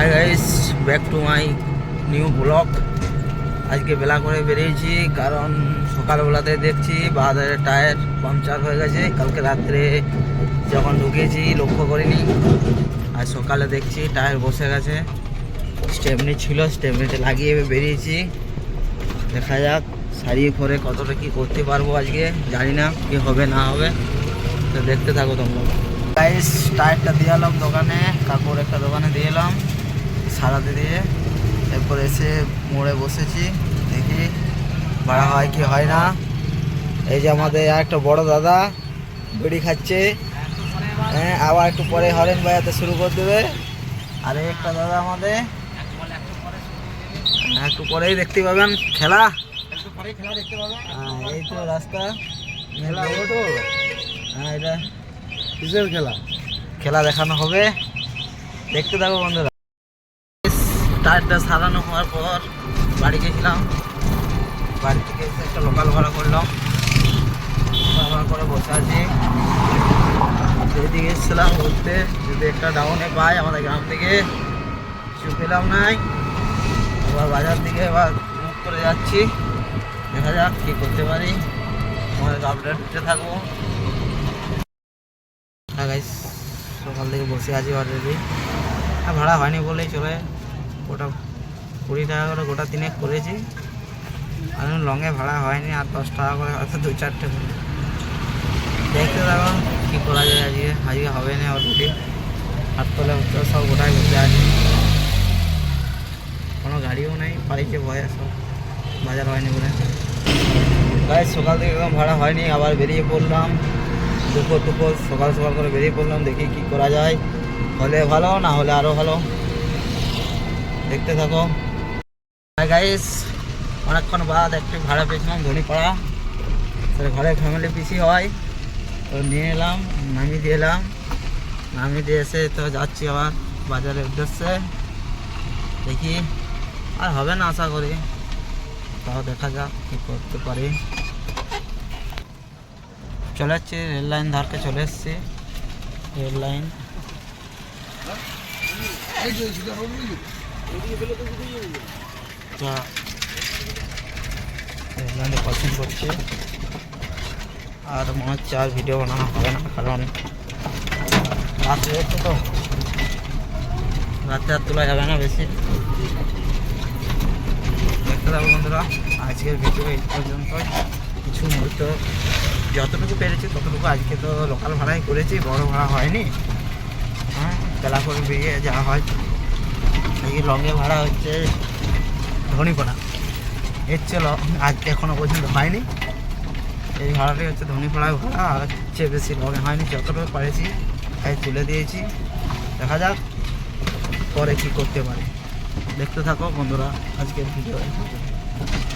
Hi guys, back to my new blog. আজকে বেলা করে বেরিয়েছি কারণ সকালবেলাতে দেখছি বাজারের টায়ার পাংচার হয়ে গেছে। কালকে রাত্রে যখন ঢুকেছি লক্ষ্য করিনি, আর সকালে দেখছি টায়ার বসে গেছে। স্টেপনি ছিল, স্টেপনিতে লাগিয়ে বেরিয়েছি। দেখা যাক সারিয়ে পরে কতটা কি করতে পারবো আজকে, জানি না কি হবে না হবে, তো দেখতে থাকো তোমরা। গাইস, টায়ারটা দিয়ে এলাম দোকানে, কাকুর একটা দোকানে দিয়ে এলাম সারাতে দিয়ে। এরপর এসে মোড়ে বসেছি, দেখি ভাড়া হয় কি হয় না। এই যে আমাদের একটা বড় দাদা বিড়ি খাচ্ছে, হ্যাঁ আবার একটু পরে হরেন বাজাতে শুরু করে দেবে। আর একটা দাদা আমাদের একটু পরেই দেখতে পাবেন খেলা। এই তো রাস্তা, হ্যাঁ এটা কিসের খেলা, খেলা দেখানো হবে, দেখতে থাকো বন্ধুরা। টায়ারটা সারানো হওয়ার পর বাড়ি গেছিলাম, বাড়ি থেকে এসে একটা লোকাল ভাড়া করলাম, ভাড়া করে বসে আছি। যেদিকে এসেছিলাম ঘুরতে, যদি একটা ডাউনে পাই আমাদের গ্রাম থেকে, কিছু পেলাম নাই। এবার বাজার দিকে এবার মুখ করে যাচ্ছি, দেখা যাক কী করতে পারি, আমাদের আপডেট দিতে থাকবো। হ্যাঁ গাইস, সকাল থেকে বসে আছি অলরেডি। ভাড়া হয়নি বলেই চলে, গোটা 20 টাকা করে গোটা 3 করেছি। আর লংয়ে ভাড়া হয়নি, আর 10 টাকা করে হয়তো 2-4টে করে। দেখতে থাকো কী করা যায় আজকে। আজকে হবে না অলরেডি, হাত তোলে সব গোটায় বসে আছি, কোনো গাড়িও নেই, বাড়িতে ভয়ে সব, বাজার হয়নি বলে। গাইস, সকাল থেকে একদম ভাড়া হয়নি, আবার বেরিয়ে পড়লাম দুপুর সকাল সকাল করে বেরিয়ে পড়লাম। দেখি কি করা যায়, হলে ভালো, না হলে আরও ভালো, দেখতে থাকো। গাইস, অনেকক্ষণ বাদ একটু ভাড়া পেয়েছিলাম ধনীপাড়া, তাহলে ঘরে ফ্যামিলি পিসি হয়, তো নিয়ে এলাম, নামিয়ে দিয়ে এলাম। নামিয়ে দিয়ে এসে তো যাচ্ছি আবার বাজারের উদ্দেশ্যে। দেখি আর হবে না আশা করি, তাও দেখা যাক কী করতে পারি। চলে যাচ্ছি রেল লাইন ধারকে, চলে এসছি রেল লাইন। রেল লাইনে পছন্দ করছি, আর মনে হচ্ছে আর ভিডিও বানানো হবে না, কারণ রাত হয়েছে তো, রাতে আর তোলা যাবে না বেশি। দেখতে থাকবো বন্ধুরা, আজকের ভিডিও এই পর্যন্তই। কিছু মুহূর্ত যতটুকু পেরেছি ততটুকু, আজকে তো লোকাল ভাড়াই করেছি, বড় ভাড়া হয়নি। হ্যাঁ, বেলা করে বেরিয়ে যাওয়া হয়। আজকে লংয়ে ভাড়া হচ্ছে ধনীপাড়া, এর ছিল আজকে এখনও পর্যন্ত হয়নি। এই ভাড়াটাই হচ্ছে ধনীপাড়ায় ভাড়া, আর হচ্ছে বেশি লংয়ে হয়নি, যতটুকু পারেছি তাই তুলে দিয়েছি। দেখা যাক পরে কী করতে পারে, দেখতে থাকো বন্ধুরা আজকের ভিডিও।